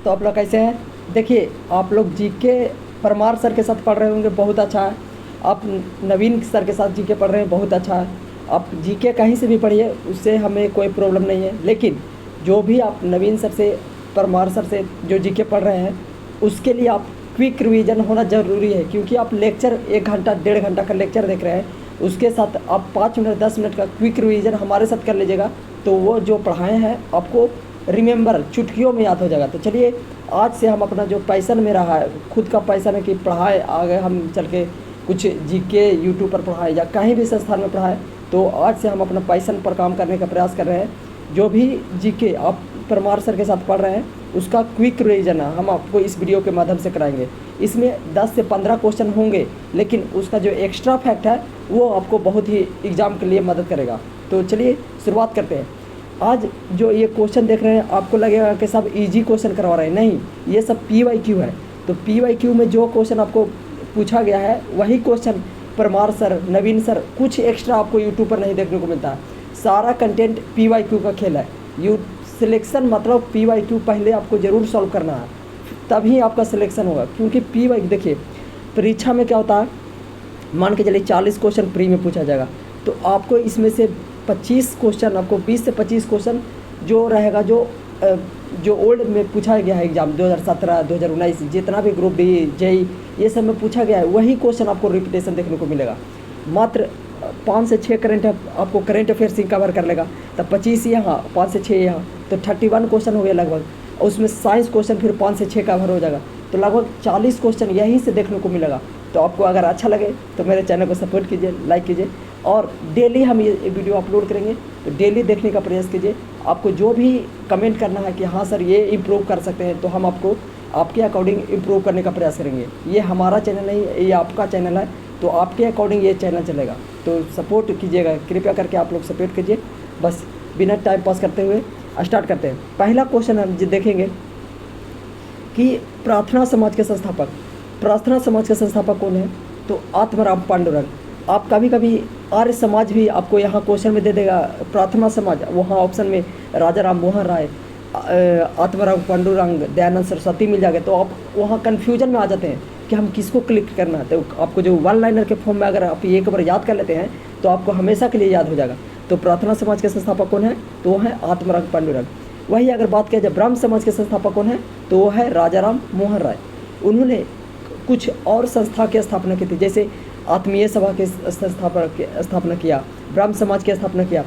तो आप लोग कैसे हैं? देखिए, आप लोग जीके परमार सर के साथ पढ़ रहे होंगे, बहुत अच्छा है। आप नवीन सर के साथ जीके पढ़ रहे हैं, बहुत अच्छा है। आप जीके कहीं से भी पढ़िए, उससे हमें कोई प्रॉब्लम नहीं है। लेकिन जो भी आप नवीन सर से, परमार सर से जो जीके पढ़ रहे हैं, उसके लिए आप क्विक रिवीजन होना ज़रूरी है। क्योंकि आप लेक्चर 1 घंटा 1.5 घंटा का लेक्चर देख रहे हैं, उसके साथ आप 5 मिनट 10 मिनट का क्विक रिवीजन हमारे साथ कर लीजिएगा, तो वो जो पढ़ाए हैं आपको रिमेंबर चुटकियों में याद हो जाएगा। तो चलिए, आज से हम अपना जो पैशन में रहा है, खुद का पैशन है कि पढ़ाए, आगे हम चल के कुछ जीके यूट्यूब पर पढ़ाए या कहीं भी संस्थान में पढ़ाए, तो आज से हम अपना पैशन पर काम करने का प्रयास कर रहे हैं। जो भी जीके आप परमार सर के साथ पढ़ रहे हैं, उसका क्विक रिवीजन हम आपको इस वीडियो के माध्यम से कराएंगे। इसमें 10 से 15 क्वेश्चन होंगे, लेकिन उसका जो एक्स्ट्रा फैक्ट है वो आपको बहुत ही एग्ज़ाम के लिए मदद करेगा। तो चलिए शुरुआत करते हैं। आज जो ये क्वेश्चन देख रहे हैं, आपको लगेगा कि सब इजी क्वेश्चन करवा रहे हैं, नहीं, ये सब PYQ है। तो PYQ में जो क्वेश्चन आपको पूछा गया है वही क्वेश्चन परमार सर, नवीन सर, कुछ एक्स्ट्रा आपको यूट्यूब पर नहीं देखने को मिलता है। सारा कंटेंट PYQ का खेल है। सिलेक्शन मतलब PYQ पहले आपको ज़रूर सॉल्व करना है, तभी आपका सिलेक्शन होगा। क्योंकि PYQ देखिए, परीक्षा में क्या होता है, मान के चलिए 40 क्वेश्चन प्री में पूछा जाएगा, तो आपको इसमें से 25 क्वेश्चन, आपको 20 से 25 क्वेश्चन जो रहेगा, जो ओल्ड में पूछा गया है एग्ज़ाम 2017 2019 जितना भी ग्रुप डी जेई ये सब में पूछा गया है, वही क्वेश्चन आपको रिपीटेशन देखने को मिलेगा। मात्र 5 से 6 आपको करंट अफेयर्स ही कवर कर लेगा, तब 25 यहाँ, 5 से 6 यहाँ, तो 31 क्वेश्चन हो गया लगभग। और उसमें साइंस क्वेश्चन फिर 5 से 6 कवर हो जाएगा, तो लगभग 40 क्वेश्चन यहीं से देखने को मिलेगा। तो आपको अगर अच्छा लगे तो मेरे चैनल को सपोर्ट कीजिए, लाइक कीजिए, और डेली हम ये वीडियो अपलोड करेंगे, तो डेली देखने का प्रयास कीजिए। आपको जो भी कमेंट करना है कि हाँ सर ये इम्प्रूव कर सकते हैं, तो हम आपको आपके अकॉर्डिंग इम्प्रूव करने का प्रयास करेंगे। ये हमारा चैनल नहीं, ये आपका चैनल है, तो आपके अकॉर्डिंग ये चैनल चलेगा। तो सपोर्ट कीजिएगा, कृपया करके आप लोग सपोर्ट कीजिए। बस बिना टाइम पास करते हुए स्टार्ट करते हैं। पहला क्वेश्चन हम देखेंगे कि प्रार्थना समाज के संस्थापक, प्रार्थना समाज के संस्थापक कौन है? तो आत्माराम पांडुरंग। आप कभी कभी आर्य समाज भी आपको यहाँ क्वेश्चन में दे देगा, प्रार्थना समाज, वहाँ ऑप्शन में राजा राम मोहन राय, आत्माराम पांडुरंग, दयानंद सरस्वती मिल जाएगा, तो आप वहाँ कन्फ्यूजन में आ जाते हैं कि हम किसको क्लिक करना है। तो आपको जो 1 लाइनर के फॉर्म में अगर आप एक बार याद कर लेते हैं, तो आपको हमेशा के लिए याद हो जाएगा। तो प्रार्थना समाज के संस्थापक कौन है? तो वो है आत्माराम पांडुरंग। वही अगर बात किया जाए ब्रह्म समाज के संस्थापक कौन है? तो वो है राजा राम मोहन राय। उन्होंने कुछ और संस्था की स्थापना की थी, जैसे आत्मीय सभा के स्थापना किया, ब्रह्म समाज की स्थापना किया,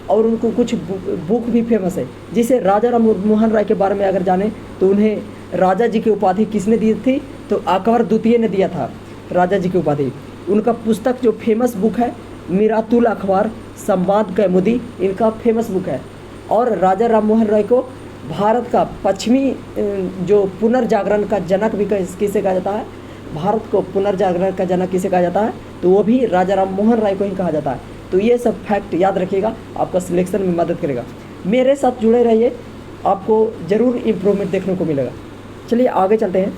और उनको कुछ बुक भी फेमस है। जिसे राजा राम मोहन राय के बारे में अगर जाने, तो उन्हें राजा जी की उपाधि किसने दी थी? तो अकबर द्वितीय ने दिया था राजा जी की उपाधि। उनका पुस्तक जो फेमस बुक है, मिरातुल अखबार संवाद कैमुदी, इनका फेमस बुक है। और राजा राम मोहन राय को भारत का पश्चिमी जो पुनर्जागरण का जनक भी किसे कहा जाता है? भारत को पुनर्जागरण का जनक किसे कहा जाता है? तो वो भी राजा राम मोहन राय को ही कहा जाता है। तो ये सब फैक्ट याद रखिएगा, आपका सिलेक्शन में मदद करेगा। मेरे साथ जुड़े रहिए, आपको ज़रूर इम्प्रूवमेंट देखने को मिलेगा। चलिए आगे चलते हैं।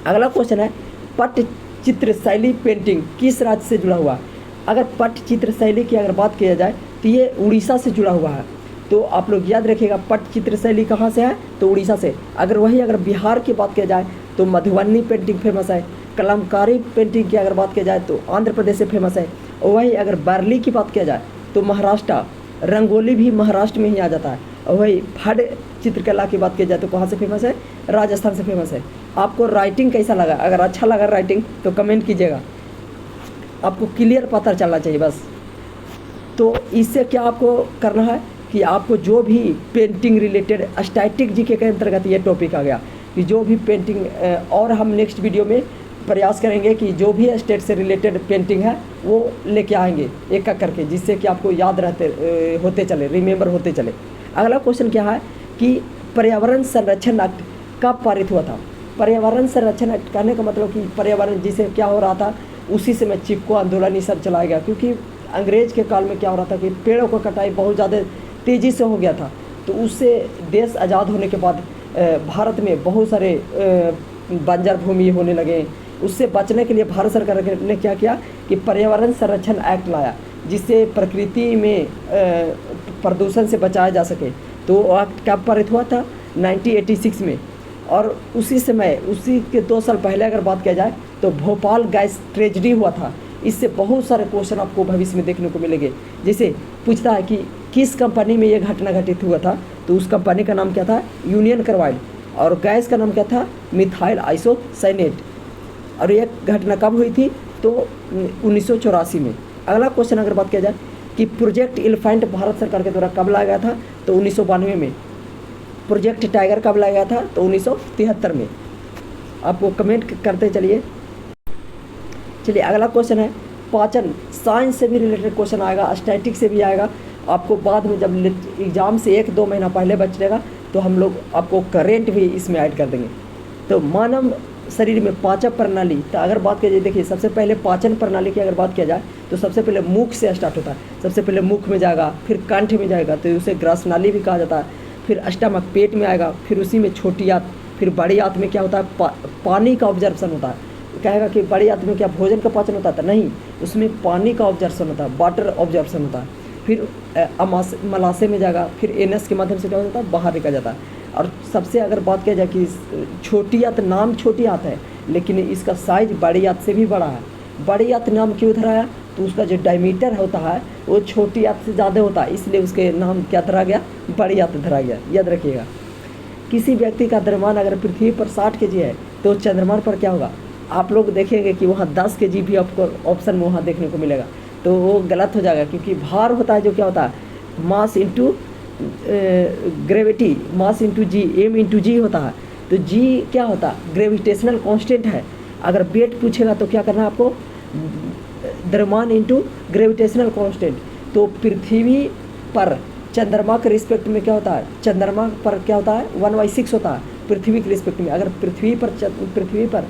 अगला क्वेश्चन है, पट्टचित्र शैली पेंटिंग किस राज्य से जुड़ा हुआ है? अगर पट्टचित्र शैली की अगर बात किया जाए, तो ये उड़ीसा से जुड़ा हुआ है। तो आप लोग याद रखिएगा, पट्टचित्र शैली कहाँ से है? तो उड़ीसा से। अगर बिहार की बात किया जाए, तो मधुबनी पेंटिंग फेमस है। कलमकारी पेंटिंग की अगर बात किया जाए, तो आंध्र प्रदेश से फेमस है। और वही अगर बार्ली की बात किया जाए, तो महाराष्ट्र, रंगोली भी महाराष्ट्र में ही आ जाता है। और वही फड़ चित्रकला की बात की जाए, तो कहाँ से फेमस है? राजस्थान से फेमस है। आपको राइटिंग कैसा लगा? अगर अच्छा लगा राइटिंग, तो कमेंट कीजिएगा, आपको क्लियर पता चलना चाहिए बस। तो इससे क्या आपको करना है कि आपको जो भी पेंटिंग रिलेटेड, स्टैटिक जीके के अंतर्गत ये टॉपिक आ गया कि जो भी पेंटिंग, और हम नेक्स्ट वीडियो में प्रयास करेंगे कि जो भी स्टेट से रिलेटेड पेंटिंग है वो लेके आएंगे एक एक करके, जिससे कि आपको याद होते चले, रिमेंबर होते चले। अगला क्वेश्चन क्या है कि पर्यावरण संरक्षण एक्ट कब पारित हुआ था? पर्यावरण संरक्षण एक्ट कहने का मतलब कि पर्यावरण जिसे क्या हो रहा था, उसी से में चिपको आंदोलन ये सब चलाया गया। क्योंकि अंग्रेज के काल में क्या हो रहा था कि पेड़ों का कटाई बहुत ज़्यादा तेज़ी से हो गया था। तो उससे देश आज़ाद होने के बाद भारत में बहुत सारे बंजर भूमि होने लगे। उससे बचने के लिए भारत सरकार ने क्या किया कि पर्यावरण संरक्षण एक्ट लाया, जिससे प्रकृति में प्रदूषण से बचाया जा सके। तो एक्ट कब पारित हुआ था? 1986 में। और उसी समय, उसी के 2 साल पहले अगर बात किया जाए तो भोपाल गैस ट्रेजडी हुआ था। इससे बहुत सारे क्वेश्चन आपको भविष्य में देखने को मिलेंगे। जैसे पूछता है कि किस कंपनी में ये घटना घटित हुआ था, तो उस कंपनी का नाम क्या था, यूनियन कार्बाइड, और गैस का नाम क्या था, मिथाइल आइसोसाइनेट। और ये घटना कब हुई थी, तो 1984 में। अगला क्वेश्चन अगर बात किया जाए कि प्रोजेक्ट एलिफेंट भारत सरकार के द्वारा कब लाया गया था, तो 1992 में। प्रोजेक्ट टाइगर कब लाया गया था, तो 1973 में। आपको कमेंट करते चलिए। अगला क्वेश्चन है पाचन। साइंस से भी रिलेटेड क्वेश्चन आएगा, स्टैटिक से भी आएगा। आपको बाद में जब एग्ज़ाम से 1-2 महीना पहले बचेगा तो हम लोग आपको करेंट भी इसमें ऐड कर देंगे। तो मानव शरीर में पाचन प्रणाली, तो अगर बात किया जाए, देखिए सबसे पहले पाचन प्रणाली की अगर बात किया जाए तो सबसे पहले मुख से स्टार्ट होता है। सबसे पहले मुख में जाएगा, फिर कंठ में जाएगा, तो उसे ग्रास नाली भी कहा जाता है। फिर स्टमक, पेट में आएगा, फिर उसी में छोटी आंत, फिर बड़ी आंत में क्या होता है, पानी का ऑब्जर्वेशन होता है। कहेगा कि बड़ी आंत में क्या भोजन का पाचन होता था, नहीं, उसमें पानी का ऑब्जर्वेशन होता है, वाटर ऑब्जर्वेशन होता है। फिर मलाशय में जाएगा, फिर एनएस के माध्यम से क्या होता है, बाहर निकल जाता है। और सबसे अगर बात किया जाए कि छोटी आंत, नाम छोटी आंत है लेकिन इसका साइज बड़ी आंत से भी बड़ा है। बड़ी आंत नाम क्यों धराया, तो उसका जो डायमीटर होता है वो छोटी आंत से ज़्यादा होता है, इसलिए उसके नाम क्या धरा गया, बड़ी आंत धरा गया। याद रखिएगा। किसी व्यक्ति का द्रव्यमान अगर पृथ्वी पर 60 kg है तो चंद्रमा पर क्या होगा, आप लोग देखेंगे कि वहाँ 10 kg भी आपको ऑप्शन में वहाँ देखने को मिलेगा, तो वो गलत हो जाएगा। क्योंकि भार होता है जो क्या होता है, mass into gravity, mass into G, M into G होता है। तो जी क्या होता है, ग्रेविटेशनल कांस्टेंट है। अगर वेट पूछेगा तो क्या करना है आपको, द्रव्यमान इंटू ग्रेविटेशनल कांस्टेंट। तो पृथ्वी पर चंद्रमा के रिस्पेक्ट में क्या होता है, चंद्रमा पर क्या होता है, 1/6 होता है पृथ्वी के रिस्पेक्ट में। अगर पृथ्वी पर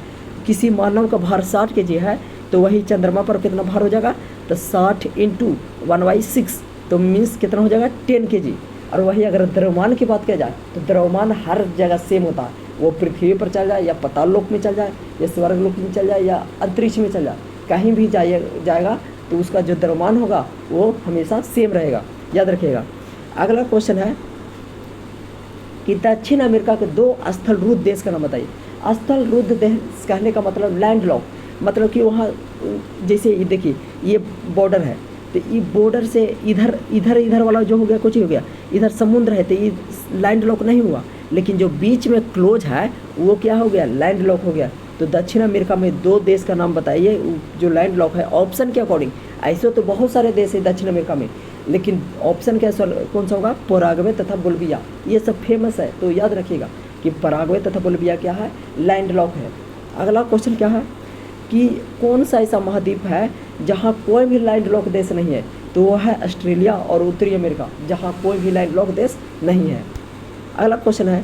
किसी मानव का भार 60 kg है तो वही चंद्रमा पर कितना भार हो जाएगा, तो 60 × 1/6, तो मीन्स कितना हो जाएगा, 10 kg। और वही अगर द्रव्यमान की बात किया जाए तो द्रव्यमान हर जगह सेम होता है, वो पृथ्वी पर चल जाए या पाताल लोक में चल जाए या स्वर्ग लोक में चल जाए या अंतरिक्ष में चल जाए, कहीं भी जाएगा तो उसका जो द्रव्यमान होगा वो हमेशा सेम रहेगा। याद रखिएगा। अगला क्वेश्चन है कि दक्षिण अमेरिका के 2 स्थलरुद्ध देश का नाम बताइए। स्थलरुद्ध देश कहने का मतलब लैंड लॉक, मतलब कि वहाँ जैसे ये देखिए ये बॉर्डर है, तो ये बॉर्डर से इधर वाला जो हो गया, कुछ ही हो गया, इधर समुद्र है तो ये लैंड लॉक नहीं हुआ, लेकिन जो बीच में क्लोज है वो क्या हो गया, लैंड लॉक हो गया। तो दक्षिण अमेरिका में 2 देश का नाम बताइए जो लैंड लॉक है ऑप्शन के अकॉर्डिंग। ऐसे तो बहुत सारे देश है दक्षिण अमेरिका में, लेकिन ऑप्शन कौन सा होगा, पैराग्वे तथा बोलिविया, ये सब फेमस है। तो याद रखिएगा कि पैराग्वे तथा बोलिविया क्या है, लैंड लॉक है। अगला क्वेश्चन क्या है कि कौन सा ऐसा महाद्वीप है जहाँ कोई भी लैंड लॉक देश नहीं है, तो वह है ऑस्ट्रेलिया और उत्तरी अमेरिका, जहाँ कोई भी लैंड लॉक देश नहीं है। अगला क्वेश्चन है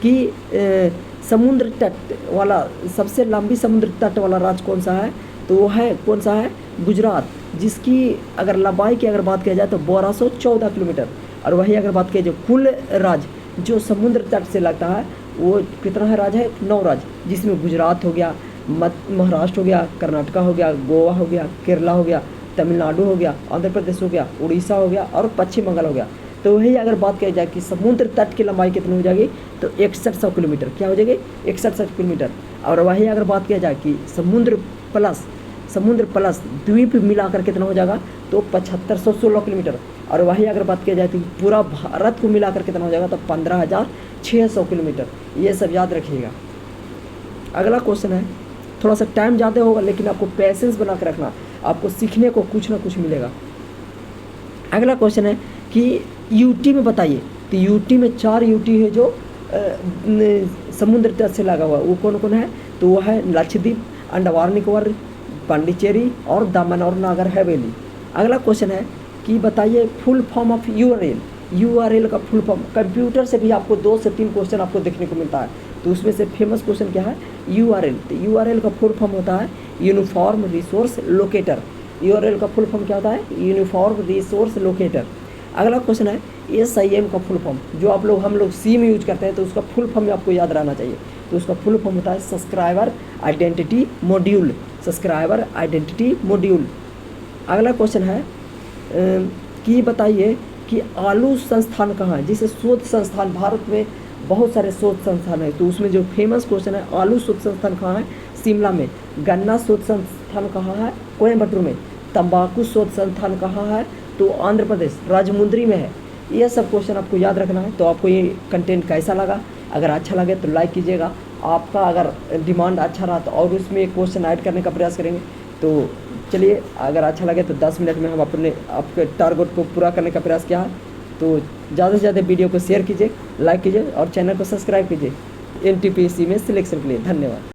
कि समुद्र तट वाला, सबसे लंबी समुद्र तट वाला राज्य कौन सा है, तो वो है कौन सा है, गुजरात, जिसकी अगर लंबाई की अगर बात किया जाए तो 1214 किलोमीटर। और वही अगर बात किया जाए कुल राज्य जो समुद्र तट से लगता है वो कितना है, राज्य है 9 राज्य, जिसमें गुजरात हो गया, महाराष्ट्र हो गया, कर्नाटका हो गया, गोवा हो गया, केरला हो गया, तमिलनाडु हो गया, आंध्र प्रदेश हो गया, उड़ीसा हो गया और पश्चिम बंगाल हो गया। तो वही अगर बात किया जाए कि समुद्र तट की लंबाई कितनी हो जाएगी, तो 6100 किलोमीटर, क्या हो जाएगी, 6100 किलोमीटर। और वही अगर बात किया जाए कि समुद्र प्लस द्वीप मिलाकर कितना हो जाएगा, तो 7516 किलोमीटर। और वही अगर बात किया जाए तो पूरा भारत को मिलाकर कितना हो जाएगा, तो 15600 किलोमीटर। ये सब याद रखिएगा। अगला क्वेश्चन है, थोड़ा सा टाइम ज़्यादा होगा लेकिन आपको पैसेंस बना कर रखना, आपको सीखने को कुछ ना कुछ मिलेगा। अगला क्वेश्चन है कि यूटी में बताइए। तो यूटी में 4 यूटी है जो समुद्र तट से लगा हुआ, वो कौन कौन है, तो वो है लक्षद्वीप, अंडमान निकोबार, पांडिचेरी और दामन और नागर हवेली। अगला क्वेश्चन है कि बताइए फुल फॉर्म ऑफ यूआरएल का फुल फॉर्म। कंप्यूटर से भी आपको 2 से 3 क्वेश्चन आपको देखने को मिलता है, तो उसमें से फेमस क्वेश्चन क्या है, यूआरएल। तो यूआरएल का फुल फॉर्म होता है यूनिफॉर्म रिसोर्स लोकेटर। यूआरएल का फुल फॉर्म क्या होता है, यूनिफॉर्म रिसोर्स लोकेटर। अगला क्वेश्चन है SIM का फुल फॉर्म, जो हम लोग सिम यूज करते हैं तो उसका फुल फॉर्म आपको याद रहना चाहिए। तो उसका फुल फॉर्म होता है subscriber identity module, subscriber identity module. अगला क्वेश्चन है कि बताइए कि आलू संस्थान कहाँ है, जिसे शोध संस्थान भारत में बहुत सारे शोध संस्थान है। तो उसमें जो फेमस क्वेश्चन है, आलू शोध संस्थान कहाँ है? शिमला में। गन्ना शोध संस्थान कहाँ है? कोयम्बटूर में। तंबाकू शोध संस्थान कहाँ है? तो आंध्र प्रदेश राजमुंद्री में है। यह सब क्वेश्चन आपको याद रखना है। तो आपको ये कंटेंट कैसा लगा? अगर अच्छा लगे तो लाइक कीजिएगा। आपका अगर डिमांड अच्छा रहा तो और उसमें क्वेश्चन ऐड करने का प्रयास करेंगे। तो चलिए, अगर अच्छा लगे तो 10 मिनट में हम अपने आपके टारगेट को पूरा करने का प्रयास किया है। तो ज़्यादा से ज़्यादा वीडियो को शेयर कीजिए, लाइक कीजिए और चैनल को सब्सक्राइब कीजिए NTPC में सिलेक्शन के लिए। धन्यवाद।